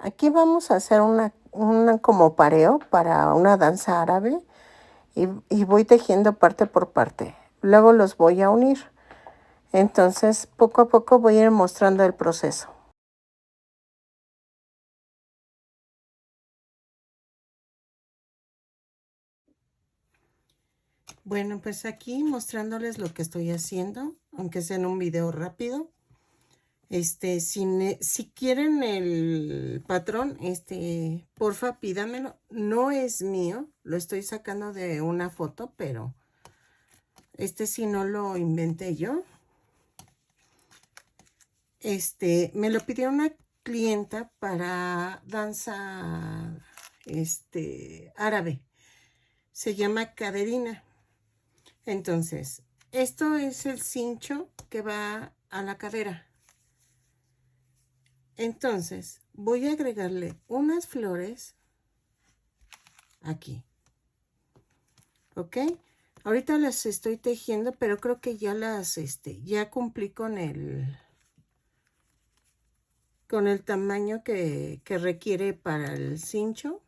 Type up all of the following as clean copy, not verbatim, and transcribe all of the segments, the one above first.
Aquí vamos a hacer una como pareo para una danza árabe y voy tejiendo parte por parte. Luego los voy a unir. Entonces, poco a poco voy a ir mostrando el proceso. Bueno, pues aquí mostrándoles lo que estoy haciendo, aunque sea en un video rápido. Si quieren el patrón, porfa, pídamelo. No es mío, lo estoy sacando de una foto, pero sí no lo inventé yo. Me lo pidió una clienta para danza, árabe. Se llama caderina. Entonces, esto es el cincho que va a la cadera. Entonces, voy a agregarle unas flores aquí. ¿Ok? Ahorita las estoy tejiendo, pero creo que ya ya cumplí con el tamaño que requiere para el cincho.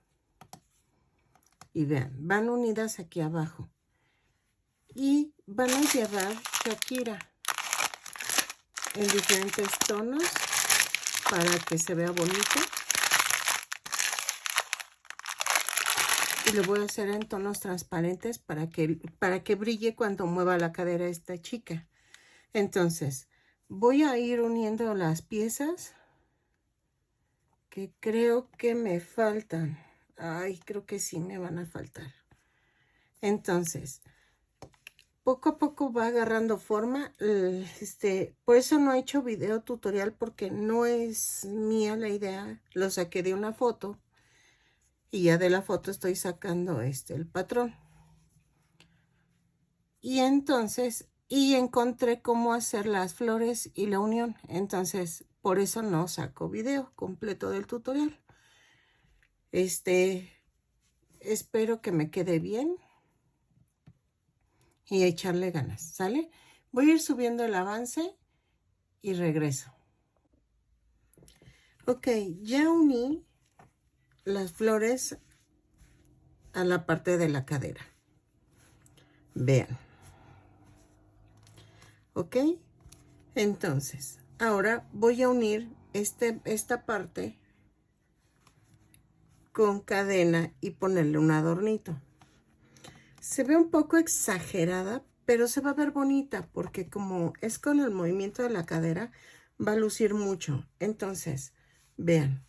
Y vean, van unidas aquí abajo. Y van a llevar Shakira en diferentes tonos para que se vea bonito. Y lo voy a hacer en tonos transparentes para que brille cuando mueva la cadera esta chica. Entonces, voy a ir uniendo las piezas que creo que me faltan. Ay, creo que sí me van a faltar. Entonces, poco a poco va agarrando forma. Por eso no he hecho video tutorial, porque no es mía la idea. Lo saqué de una foto y ya de la foto estoy sacando el patrón. Y entonces, encontré cómo hacer las flores y la unión. Entonces, por eso no saco video completo del tutorial. Espero que me quede bien y echarle ganas, ¿sale? Voy a ir subiendo el avance y regreso. Ok, ya uní las flores a la parte de la cadera. Vean. Ok, entonces, ahora voy a unir esta parte con cadena y ponerle un adornito. Se ve un poco exagerada, pero se va a ver bonita porque como es con el movimiento de la cadera, va a lucir mucho. Entonces, vean.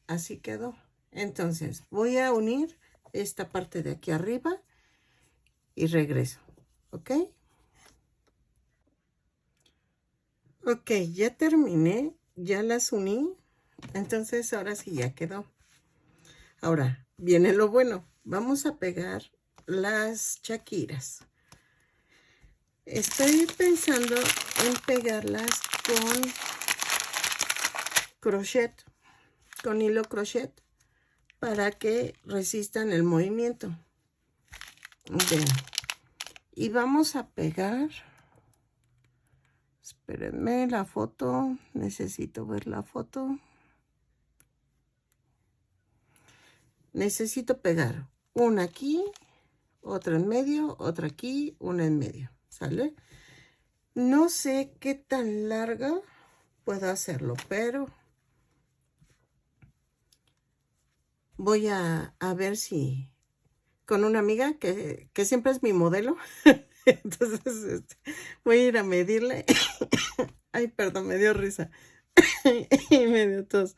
Así quedó. Entonces, voy a unir esta parte de aquí arriba y regreso. ¿Ok? Ok, ya terminé. Ya las uní. Entonces, ahora sí ya quedó. Ahora, viene lo bueno. Vamos a pegar las chaquiras. Estoy pensando en pegarlas con crochet, con hilo crochet, para que resistan el movimiento. Bien. Y vamos a pegar. Espérenme la foto. Necesito ver la foto. Necesito pegar una aquí, otra en medio, otra aquí, una en medio. ¿Sale? No sé qué tan larga puedo hacerlo, pero voy a ver si con una amiga que siempre es mi modelo. Entonces voy a ir a medirle. Ay, perdón, me dio risa. Y me dio tos.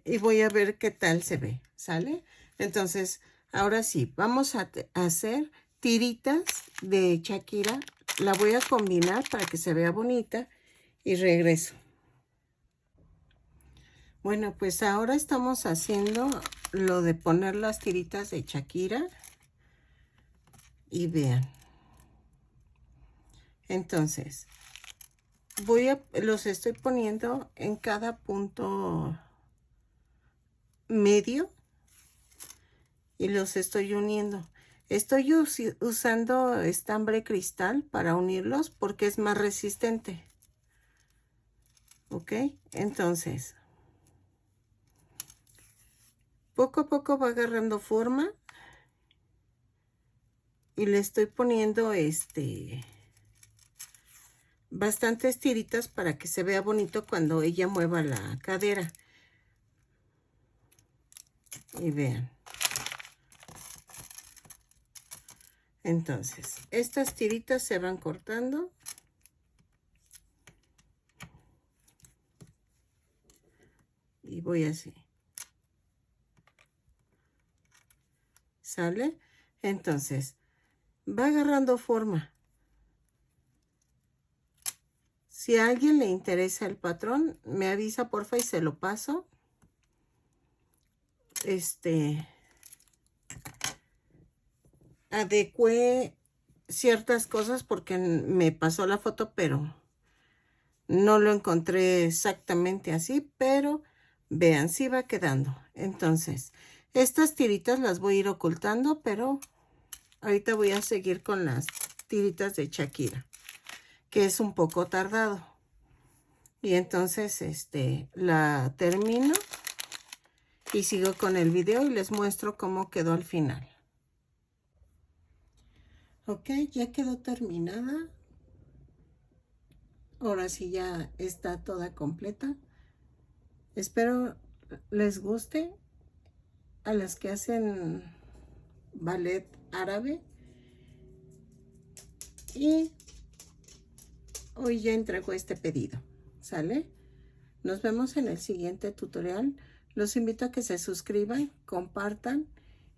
Y voy a ver qué tal se ve, ¿sale? Entonces, ahora sí, vamos a hacer tiritas de Shakira. La voy a combinar para que se vea bonita y regreso. Bueno, pues ahora estamos haciendo lo de poner las tiritas de Shakira. Y vean. Entonces, los estoy poniendo en cada punto medio y los estoy uniendo. Estoy usando estambre cristal para unirlos porque es más resistente. ¿Ok? Entonces, poco a poco va agarrando forma. Y le estoy poniendo bastantes tiritas para que se vea bonito cuando ella mueva la cadera. Y vean. Entonces, estas tiritas se van cortando. Y voy así. ¿Sale? Entonces, va agarrando forma. Si a alguien le interesa el patrón, me avisa porfa y se lo paso. Adecué ciertas cosas porque me pasó la foto, pero no lo encontré exactamente así, pero vean, sí va quedando. Entonces, estas tiritas las voy a ir ocultando, pero ahorita voy a seguir con las tiritas de Shakira, que es un poco tardado. Y entonces, la termino y sigo con el video y les muestro cómo quedó al final. Ok, ya quedó terminada. Ahora sí ya está toda completa. Espero les guste a las que hacen ballet árabe. Y hoy ya entrego este pedido. ¿Sale? Nos vemos en el siguiente tutorial. Los invito a que se suscriban, compartan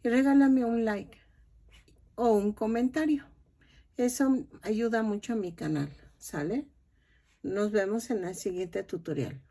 y regálame un like o un comentario. Eso ayuda mucho a mi canal. ¿Sale? Nos vemos en el siguiente tutorial.